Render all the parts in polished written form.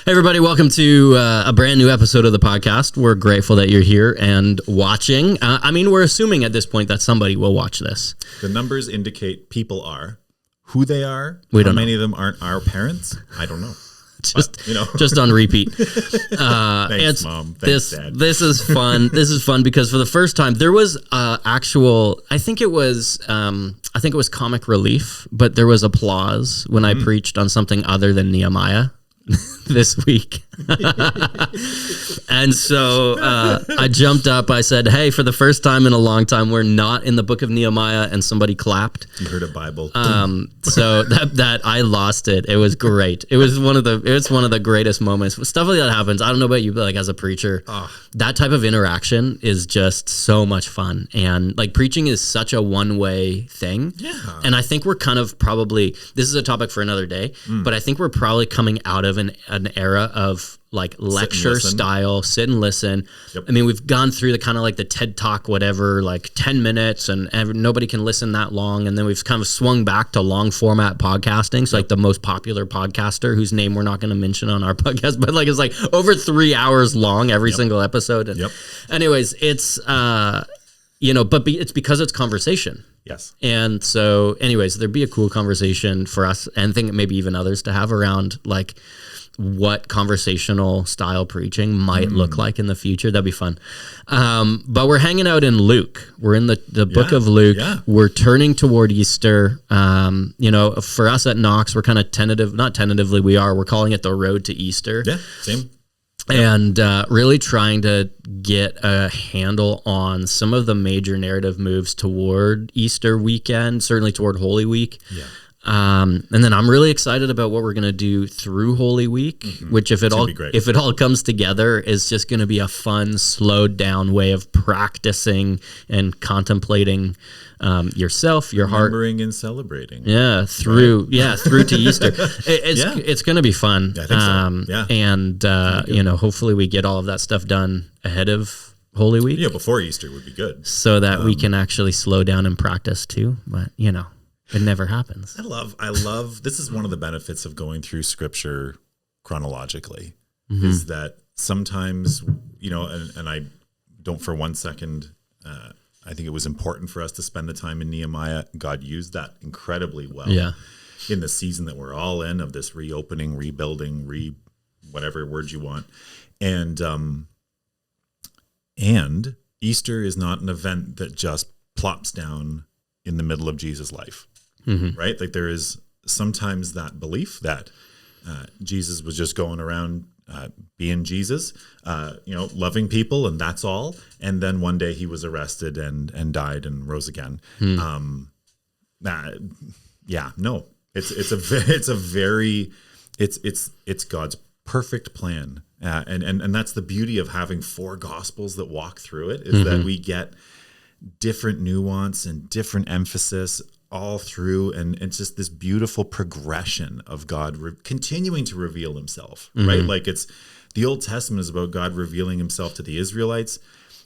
Hey everybody, welcome to a brand new episode of the podcast. We're grateful that you're here and watching. We're assuming at this point that somebody will watch this. The numbers indicate people are. Who they are, we don't how many know. of them aren't our parents, I don't know. Just on repeat. Thanks, Mom. Thanks, Dad. This is fun. This is fun because for the first time there was actual. I think it was comic relief, but there was applause when I preached on something other than Nehemiah this week. And so I jumped up. I said, "Hey, for the first time in a long time, we're not in the book of Nehemiah," and somebody clapped. You heard a Bible. So that I lost it. It was great. It was one of the greatest moments. Stuff like that happens. I don't know about you, but like as a preacher, that type of interaction is just so much fun. And like preaching is such a one-way thing. Yeah. And I think we're kind of probably, this is a topic for another day, but I think we're probably coming out of an era of like lecture style, sit and listen. Yep. I mean, we've gone through the kind of like the TED Talk, whatever, like 10 minutes and nobody can listen that long. And then we've kind of swung back to long format podcasting. So like the most popular podcaster whose name we're not going to mention on our podcast, but like it's like over 3 hours long every single episode. And anyways, it's, it's because it's conversation. Yes. And so anyways, there'd be a cool conversation for us and think maybe even others to have around like what conversational style preaching might look like in the future. That'd be fun. But we're hanging out in Luke. We're in the book of Luke. Yeah. We're turning toward Easter. For us at Knox, we're kind of we're calling it the road to Easter. Yeah, same. And really trying to get a handle on some of the major narrative moves toward Easter weekend, certainly toward Holy Week. Yeah. And then I'm really excited about what we're going to do through Holy Week, which if it all comes together is just going to be a fun, slowed down way of practicing and contemplating yourself, your heart, remembering and celebrating. Through to Easter. It's going to be fun. Yeah, I think so. And hopefully we get all of that stuff done ahead of Holy Week. Yeah, before Easter would be good, so that we can actually slow down and practice too. But it never happens. I love, this is one of the benefits of going through scripture chronologically, is that sometimes, and I don't for one second, I think it was important for us to spend the time in Nehemiah. God used that incredibly well in the season that we're all in of this reopening, rebuilding, whatever word you want. And Easter is not an event that just plops down in the middle of Jesus' life. Right? Like there is sometimes that belief that Jesus was just going around being Jesus, loving people, and that's all. And then one day he was arrested and died and rose again. It's God's perfect plan. And that's the beauty of having 4 gospels that walk through it, is that we get different nuance and different emphasis all through, and it's just this beautiful progression of God continuing to reveal himself, right? Like it's the Old Testament is about God revealing himself to the Israelites,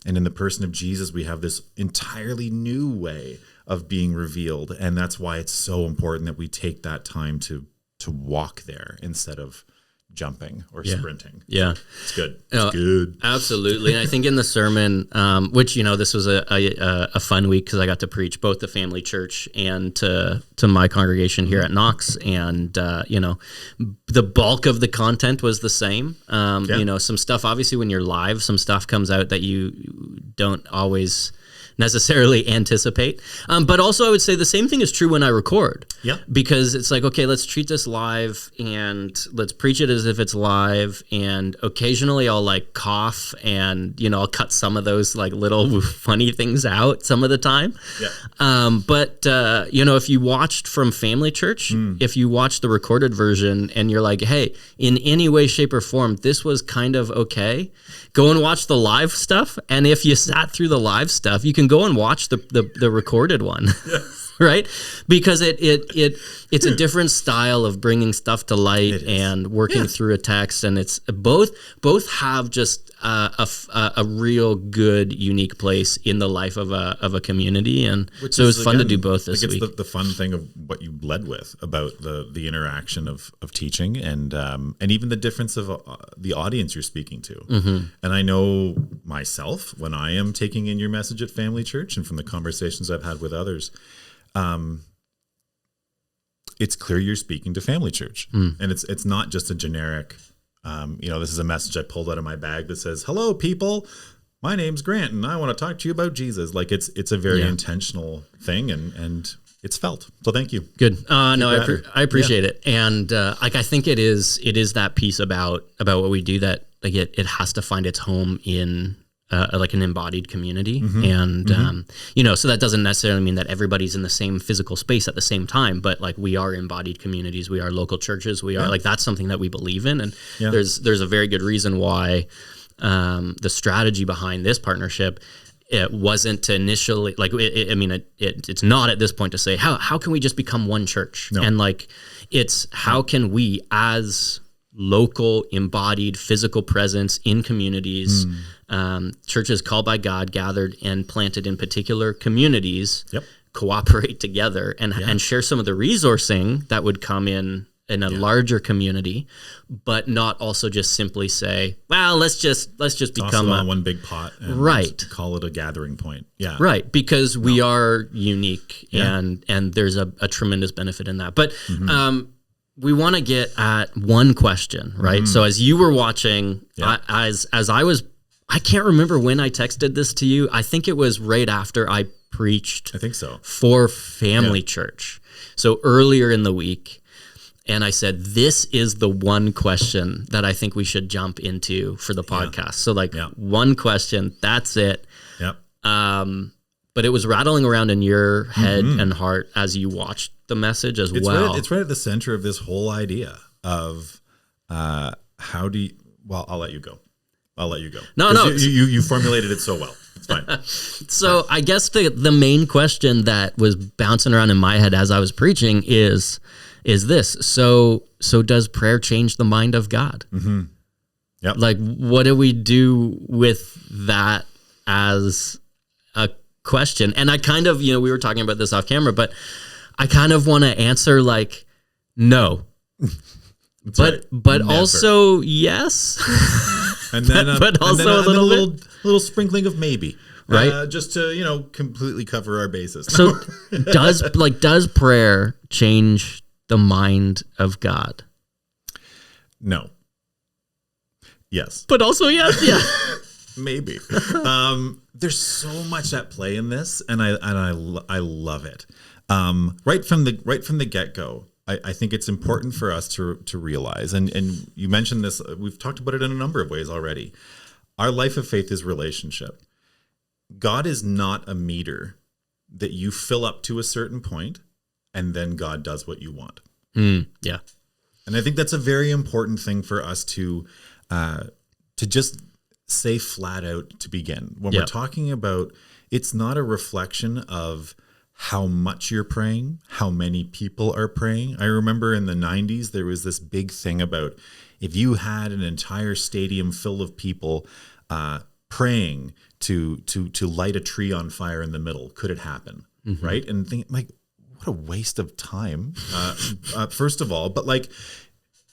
and in the person of Jesus we have this entirely new way of being revealed, and that's why it's so important that we take that time to walk there instead of jumping or sprinting. Yeah. It's good. It's good. Absolutely. And I think in the sermon, which, this was a fun week because I got to preach both the family church and to my congregation here at Knox. And, the bulk of the content was the same. Some stuff, obviously when you're live, some stuff comes out that you don't always necessarily anticipate. But also I would say the same thing is true when I record. Yeah. Because it's like, okay, let's treat this live and let's preach it as if it's live. And occasionally I'll like cough and, I'll cut some of those like little funny things out some of the time. Yeah. But if you watched from Family Church, if you watched the recorded version and you're like, hey, in any way, shape or form, this was kind of okay, go and watch the live stuff. And if you sat through the live stuff, you can go and watch the recorded one. Yes. right? Because it's a different style of bringing stuff to light and working through a text, and it's both have just a real good, unique place in the life of a community, and so it was fun to do both this week. It's the fun thing of what you led with about the interaction of teaching and even the difference of the audience you're speaking to. Mm-hmm. And I know myself when I am taking in your message at Family Church, and from the conversations I've had with others, it's clear you're speaking to Family Church, and it's not just a generic. This is a message I pulled out of my bag that says, "Hello, people. My name's Grant, and I want to talk to you about Jesus." Like it's a very intentional thing, and it's felt. So thank you. Good. I appreciate it, and I think it is that piece about what we do that like it has to find its home in. Like an embodied community. And, so that doesn't necessarily mean that everybody's in the same physical space at the same time, but like we are embodied communities, we are local churches, we are like, that's something that we believe in. And there's a very good reason why the strategy behind this partnership, it wasn't to initially like, it's not at this point to say, how can we just become one church? No. And like, it's how can we as local embodied physical presence in communities, churches called by God, gathered and planted in particular communities, cooperate together and share some of the resourcing that would come in a larger community, but not also just simply say, well, let's just become one big pot and call it a gathering point. Yeah. Right. Because we are unique and there's a tremendous benefit in that. But, we want to get at one question, right? So as you were watching, as I was, I can't remember when I texted this to you. I think it was right after I preached. I think so. For Family Church. So earlier in the week. And I said, this is the one question that I think we should jump into for the podcast. So like one question, that's it. Yep. But it was rattling around in your head and heart as you watched the message as well. It's right at the center of this whole idea of how do you, well, I'll let you go. No. You formulated it so well. It's fine. So I guess the main question that was bouncing around in my head as I was preaching is this. So does prayer change the mind of God? Mm-hmm. Yep. Like, what do we do with that as a question? And I kind of, we were talking about this off camera, but I kind of want to answer like, no, but also yes. And then, but also a little sprinkling of maybe, right? Just to, completely cover our bases. So does prayer change the mind of God? No. Yes. But also yes. Yeah. Maybe. There's so much at play in this, and I love it. Right from the get-go, I think it's important for us to realize, and you mentioned this, we've talked about it in a number of ways already. Our life of faith is relationship. God is not a meter that you fill up to a certain point, and then God does what you want. Yeah. And I think that's a very important thing for us to just say flat out to begin. When we're talking about, it's not a reflection of how much you're praying, how many people are praying. I remember in the 90s, there was this big thing about if you had an entire stadium full of people praying to light a tree on fire in the middle, could it happen? Mm-hmm. Right? And think like, what a waste of time, first of all. But like,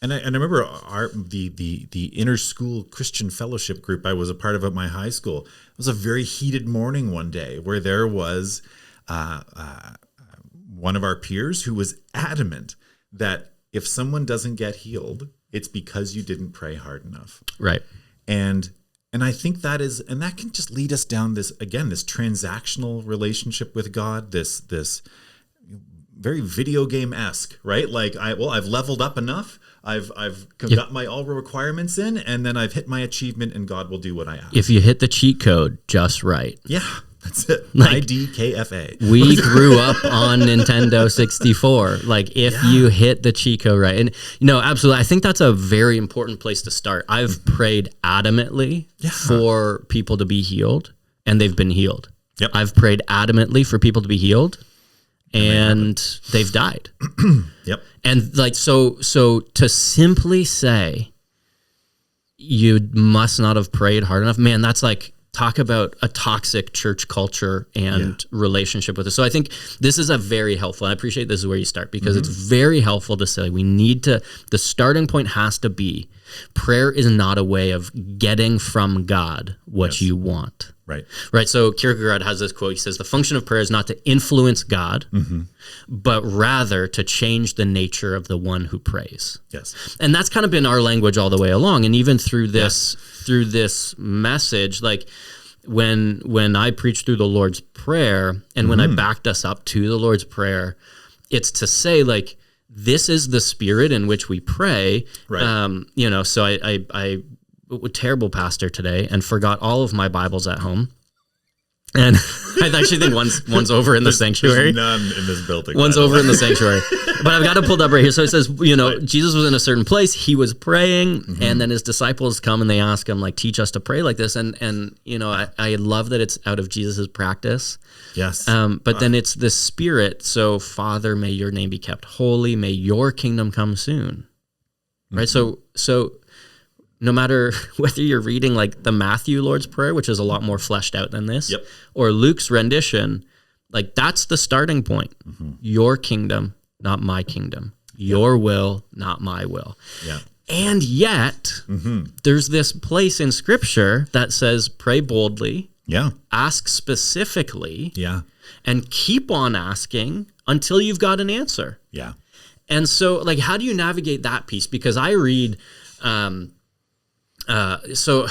and I remember the inner school Christian fellowship group I was a part of at my high school. It was a very heated morning one day where there was one of our peers who was adamant that if someone doesn't get healed, it's because you didn't pray hard enough. Right. And I think that can just lead us down this transactional relationship with God, this very video game-esque, right? Like I've leveled up enough. I've got my all requirements in, and then I've hit my achievement, and God will do what I ask. If you hit the cheat code just right. Yeah, that's it. Like, IDKFA. We grew up on Nintendo 64. Like if you hit the cheat code right. And absolutely. I think that's a very important place to start. I've prayed adamantly for people to be healed, and they've been healed. Yep. I've prayed adamantly for people to be healed, and they've died. Yep. And like, so to simply say you must not have prayed hard enough, man, that's like, talk about a toxic church culture and relationship with it. So I think this is a very helpful, I appreciate this is where you start, because it's very helpful to say the starting point has to be, prayer is not a way of getting from God what you want. Right. So Kierkegaard has this quote. He says, the function of prayer is not to influence God, but rather to change the nature of the one who prays. Yes. And that's kind of been our language all the way along. And even through this message, like when I preach through the Lord's Prayer and when I backed us up to the Lord's Prayer, it's to say like, this is the spirit in which we pray. Right. So I a terrible pastor today and forgot all of my Bibles at home. And I actually think one's over in the sanctuary. There's none in this building. One's over in the sanctuary. But I've got it pulled up right here. So it says, Jesus was in a certain place. He was praying, and then his disciples come and they ask him, like, teach us to pray like this. And I love that it's out of Jesus's practice. Yes. But then it's the Spirit. So, Father, may your name be kept holy. May your kingdom come soon. Right? So no matter whether you're reading like the Matthew Lord's Prayer, which is a lot more fleshed out than this, or Luke's rendition, like that's the starting point. Your kingdom, not my kingdom. Your will, not my will. Yeah. And yet, there's this place in Scripture that says, pray boldly, ask specifically, and keep on asking until you've got an answer. Yeah. And so, like, how do you navigate that piece? Because I read... so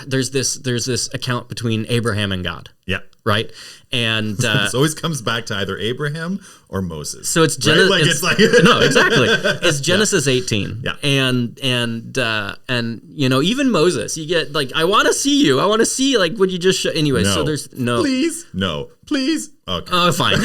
there's this account between Abraham and God. Yeah. Right. And it always comes back to either Abraham or Moses. So it's Genesis. Right? No, exactly. It's Genesis 18. Yeah. And even Moses, you get like, I want to see you. I want to see like, would you just show anyway? No. So there's no, please, no, please. Okay. Oh, fine.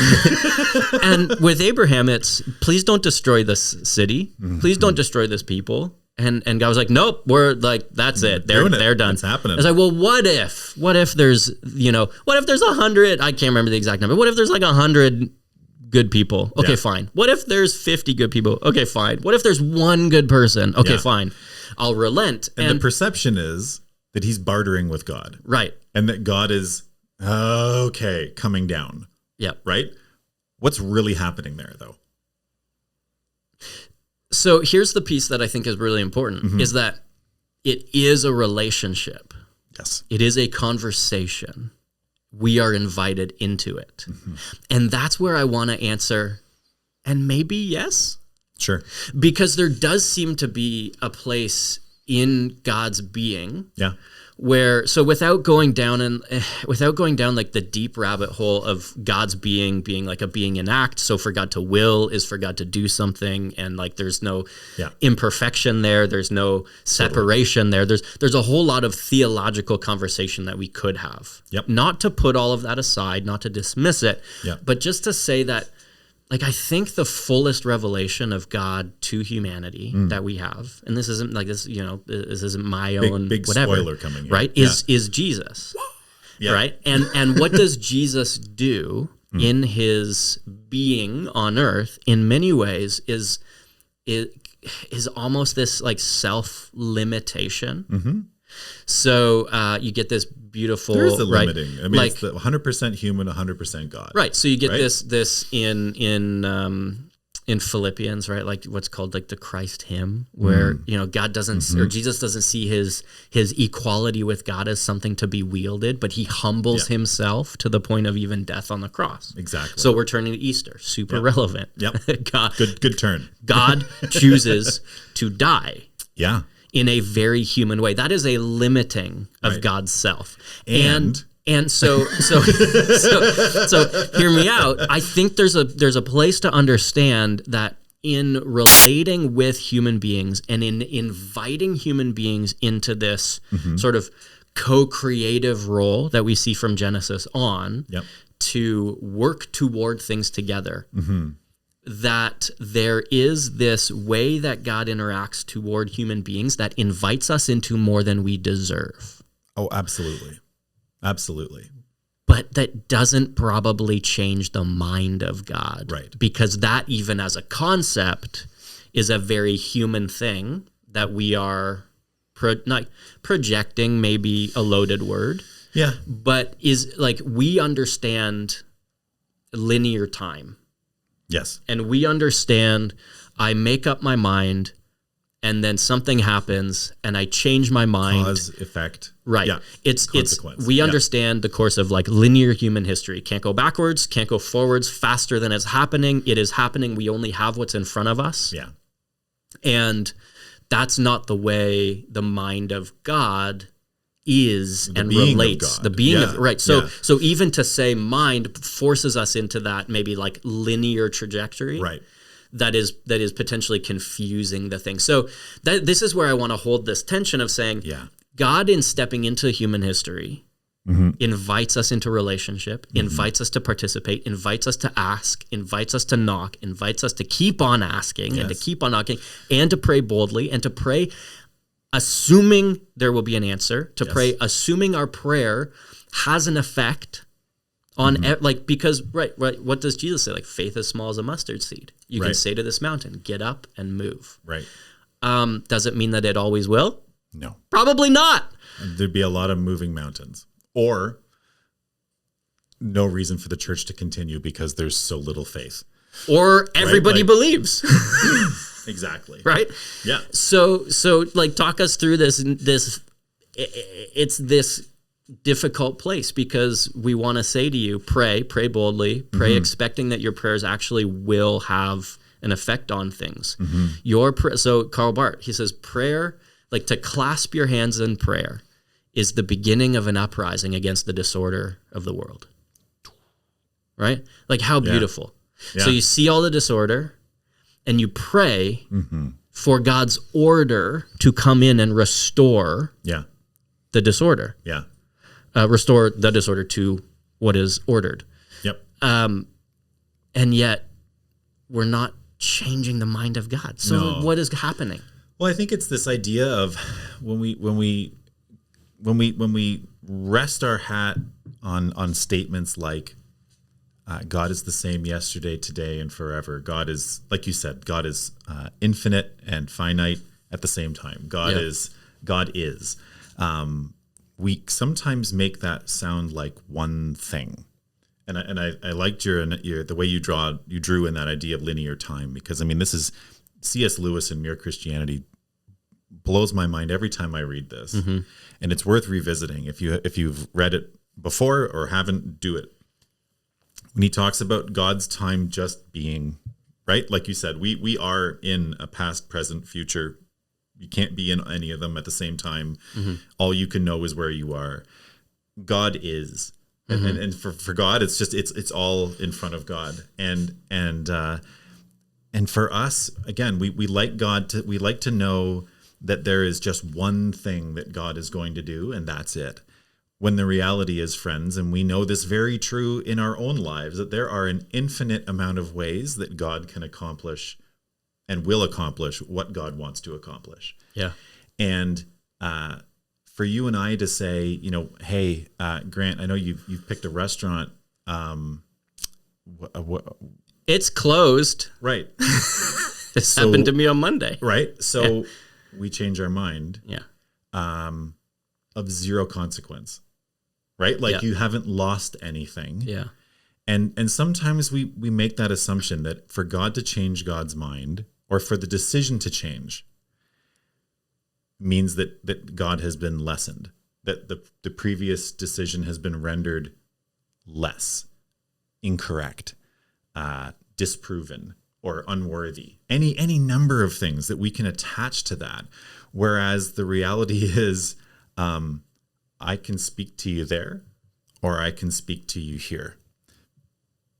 And with Abraham, it's please don't destroy this city. Please don't destroy this people. And God was like, nope, we're like, that's it. They're done. It's happening. I was like, well, what if there's 100, I can't remember the exact number. What if there's like 100 good people? Okay, fine. What if there's 50 good people? Okay, fine. What if there's one good person? Okay, fine. I'll relent. And the perception is that he's bartering with God. Right. And that God is, coming down. Yeah. Right? What's really happening there, though? So here's the piece that I think is really important, is that it is a relationship. Yes. It is a conversation. We are invited into it. And that's where I want to answer, and maybe yes. Sure. Because there does seem to be a place in God's being where, so without going down like the deep rabbit hole of God's being like a being in act. So for God to will is for God to do something, and like there's no imperfection there. There's no separation there. There's a whole lot of theological conversation that we could have. Yep. Not to put all of that aside, not to dismiss it, but just to say that, like, I think the fullest revelation of God to humanity that we have, and this isn't like this, this isn't my own big whatever, spoiler coming in. Right? Is Jesus, right? And what does Jesus do in his being on earth? In many ways, is almost this like self-limitation. So you get this beautiful. There's a limiting. I mean, it's the 100% human, 100% God. Right. So you get this in Philippians, right? Like what's called like the Christ hymn, where God doesn't or Jesus doesn't see his equality with God as something to be wielded, but he humbles himself to the point of even death on the cross. Exactly. So we're turning to Easter, super relevant. Yep. God, good turn. God chooses to die. Yeah. In a very human way. That is a limiting of God's self. And so hear me out. I think there's a place to understand that in relating with human beings and in inviting human beings into this sort of co-creative role that we see from Genesis on to work toward things together. That there is this way that God interacts toward human beings that invites us into more than we deserve. Oh, absolutely. Absolutely. But but that doesn't probably change the mind of God. Right. Because that, even as a concept, is a very human thing that we are not projecting, maybe a loaded word. Yeah. But is like, we understand linear time. Yes. And we understand I make up my mind and then something happens and I change my mind. Cause, effect. Right. Yeah. It's Consequence. we understand the course of like linear human history. Can't go backwards, can't go forwards faster than it's happening. It is happening. We only have what's in front of us. Yeah. And that's not the way the mind of God is and relates. The being of right. So so even to say mind forces us into that maybe like linear trajectory. Right. That is potentially confusing the thing. So this is where I want to hold this tension of saying, God, in stepping into human history, invites us into relationship, invites us to participate, invites us to ask, invites us to knock, invites us to keep on asking and to keep on knocking, and to pray boldly, and to pray assuming there will be an answer, to pray assuming our prayer has an effect on like, because right, what does Jesus say? Like, faith as small as a mustard seed. You can say to this mountain, get up and move. Right. Does it mean that it always will? No. Probably not. There'd be a lot of moving mountains, or no reason for the church to continue because there's so little faith. Or everybody believes. Exactly. Right? Yeah. So like, talk us through this it's this difficult place, because we want to say to you, pray boldly, pray expecting that your prayers actually will have an effect on things. So Karl Barth, he says, prayer, like to clasp your hands in prayer, is the beginning of an uprising against the disorder of the world. Right? Like, how beautiful. So you see all the disorder and you pray for God's order to come in and restore the disorder. Yeah. Restore the disorder to what is ordered. Yep. And yet we're not changing the mind of God. So what is happening? Well, I think it's this idea of when we rest our hat on statements like God is the same yesterday, today, and forever. God is, like you said, God is infinite and finite at the same time. God is. We sometimes make that sound like one thing, and I liked your the way you drew in that idea of linear time, because I mean, this is C.S. Lewis in Mere Christianity blows my mind every time I read this, and it's worth revisiting if you've read it before or haven't. Do it. When he talks about God's time just being, right, like you said, we are in a past, present, future. You can't be in any of them at the same time. All you can know is where you are. God is, and for God, it's just it's all in front of God. And for us, again, we like God we like to know that there is just one thing that God is going to do, and that's it. When the reality is, friends, and we know this very true in our own lives, that there are an infinite amount of ways that God can accomplish and will accomplish what God wants to accomplish. Yeah. And for you and I to say, you know, hey, Grant, I know you've picked a restaurant. It's closed. Right. This happened to me on Monday. Right. So we change our mind. Yeah. Of zero consequence. Right? Like you haven't lost anything. Yeah. And sometimes we make that assumption that for God to change God's mind, or for the decision to change, means that God has been lessened, that the previous decision has been rendered less, incorrect, disproven, or unworthy. Any number of things that we can attach to that. Whereas the reality is, I can speak to you there, or I can speak to you here.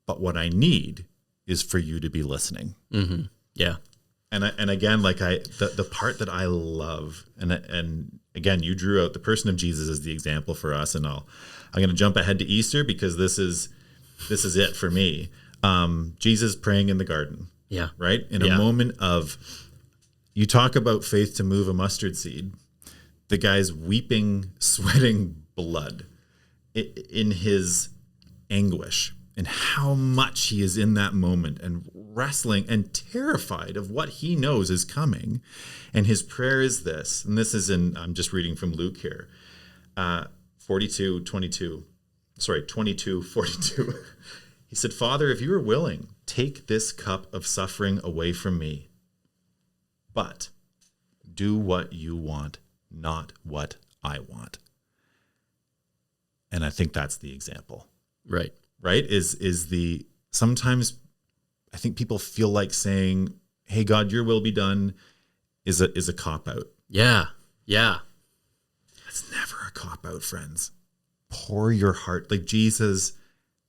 But what I need is for you to be listening. Yeah. And again, like the part that I love, and again, you drew out the person of Jesus as the example for us, and I'm going to jump ahead to Easter because this is it for me. Jesus praying in the garden. Yeah. Right? In a moment of, you talk about faith to move a mustard seed. The guy's weeping, sweating blood in his anguish and how much he is in that moment and wrestling and terrified of what he knows is coming. And his prayer is this, and this is I'm just reading from Luke here, 22:42. He said, Father, if you are willing, take this cup of suffering away from me. But do what you want, not what I want. And I think that's the example. Right. Right? Sometimes I think people feel like saying, hey, God, your will be done is a cop-out. Yeah. Yeah. It's never a cop-out, friends. Pour your heart. Like Jesus,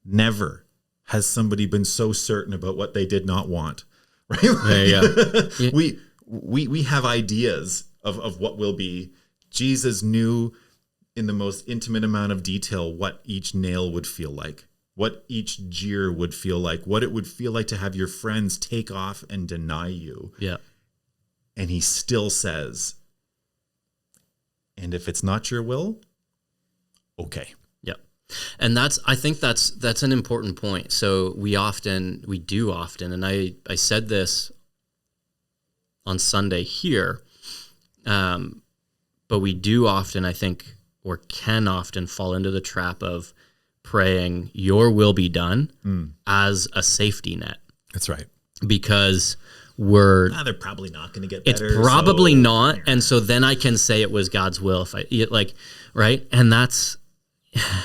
never has somebody been so certain about what they did not want. Right? Yeah. We have ideas of what will be. Jesus knew in the most intimate amount of detail what each nail would feel like, what each jeer would feel like, what it would feel like to have your friends take off and deny you. Yeah. And he still says, and if it's not your will, okay. Yeah. And I think that's an important point. So we do often, and I said this on Sunday here, but we do often, I think, or can often fall into the trap of praying your will be done as a safety net. That's right. Because they're probably not going to get better. It's probably not. And so then I can say it was God's will right? And that's,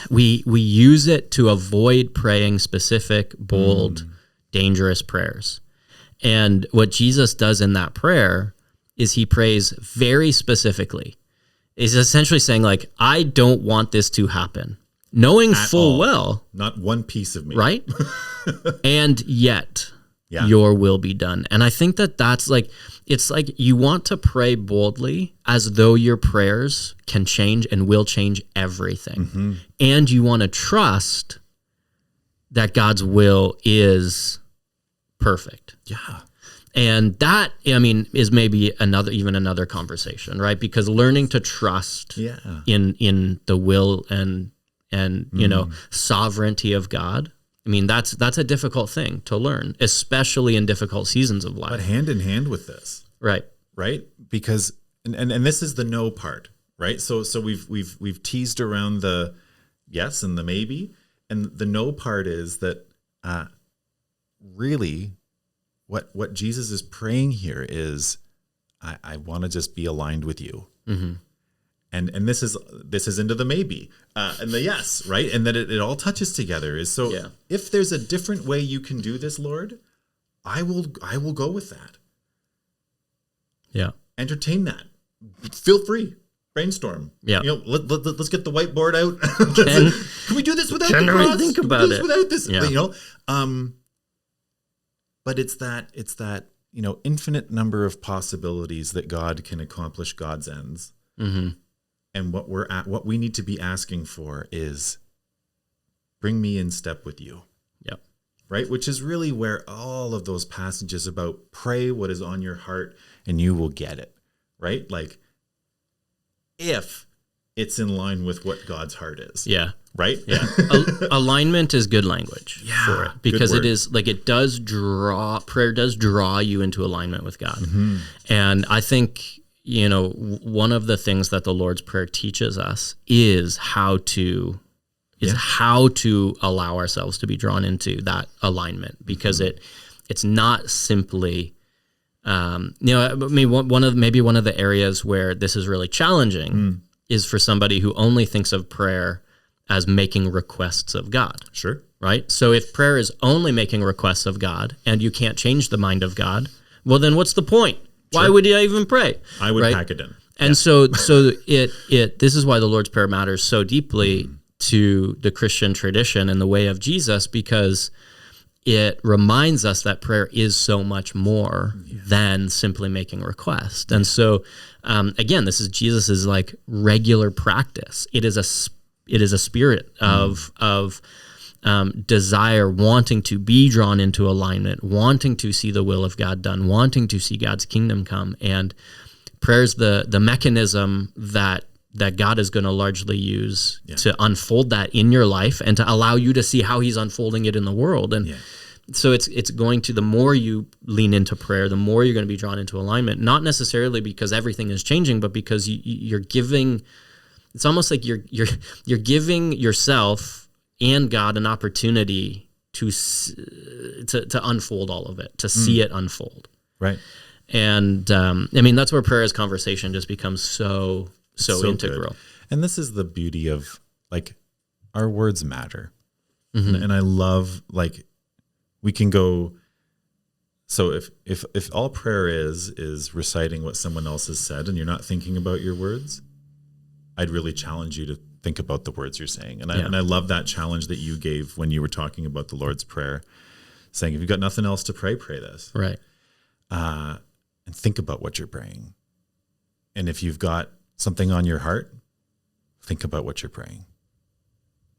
we use it to avoid praying specific, bold, dangerous prayers. And what Jesus does in that prayer is he prays very specifically. He's essentially saying, like, I don't want this to happen, knowing full well, not one piece of me, right? And yet your will be done. And I think that's like, it's like you want to pray boldly as though your prayers can change and will change everything. Mm-hmm. And you want to trust that God's will is perfect. Yeah. And that, I mean, is maybe another conversation, right? Because learning to trust in the will and sovereignty of God, I mean, that's a difficult thing to learn, especially in difficult seasons of life. But hand in hand with this, right? Because and this is the no part, right? So we've teased around the yes and the maybe, and the no part is that really. What Jesus is praying here is, I want to just be aligned with you, and this is into the maybe and the yes, right? And that it all touches together. Is so if there's a different way you can do this, Lord, I will go with that. Yeah, entertain that. Feel free. Brainstorm. Yeah, let's get the whiteboard out. Can we do this without the cross? Think about it without this. Yeah. But it's that infinite number of possibilities that God can accomplish God's ends. Mm-hmm. And what we need to be asking for is bring me in step with you. Yep. Right? Which is really where all of those passages about pray what is on your heart and you will get it. Right? Like if it's in line with what God's heart is. Yeah. Right? Yeah. Alignment is good language for it, because it is like prayer does draw you into alignment with God. Mm-hmm. And I think, one of the things that the Lord's Prayer teaches us is how to allow ourselves to be drawn into that alignment, because it's not simply, one of the areas where this is really challenging is for somebody who only thinks of prayer as making requests of God. Sure. Right? So if prayer is only making requests of God and you can't change the mind of God, well, then what's the point? Sure. Why would you even pray? I would pack it in. And so this is why the Lord's Prayer matters so deeply to the Christian tradition and the way of Jesus, because it reminds us that prayer is so much more than simply making requests. And so, again, this is Jesus's like regular practice. It is a spirit of desire, wanting to be drawn into alignment, wanting to see the will of God done, wanting to see God's kingdom come. And prayer is the mechanism that that God is going to largely use to unfold that in your life and to allow you to see how he's unfolding it in the world. And so it's going to, the more you lean into prayer, the more you're going to be drawn into alignment, not necessarily because everything is changing, but because you're giving, it's almost like you're giving yourself and God an opportunity to unfold all of it, to see it unfold. Right. And I mean, that's where prayer as conversation just becomes so integral. Good. And this is the beauty of, like, our words matter. And I love, like, we can go, so if all prayer is reciting what someone else has said and you're not thinking about your words, I'd really challenge you to think about the words you're saying. And I love that challenge that you gave when you were talking about the Lord's Prayer, saying, if you've got nothing else to pray, pray this. Right. And think about what you're praying. And if you've got something on your heart, think about what you're praying.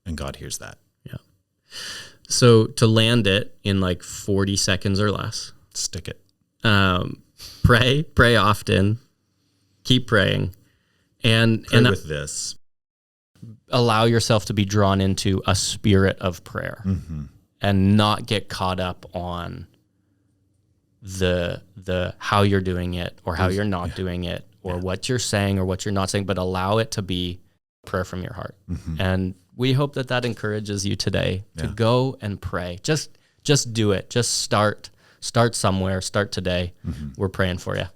And God hears that. Yeah. So to land it in like 40 seconds or less. Stick it. Pray often, keep praying. And with this. Allow yourself to be drawn into a spirit of prayer and not get caught up on the how you're doing it or how you're not doing it or what you're saying or what you're not saying, but allow it to be prayer from your heart. And we hope that encourages you today to go and pray. Just do it. Just start somewhere. Start today. We're praying for you.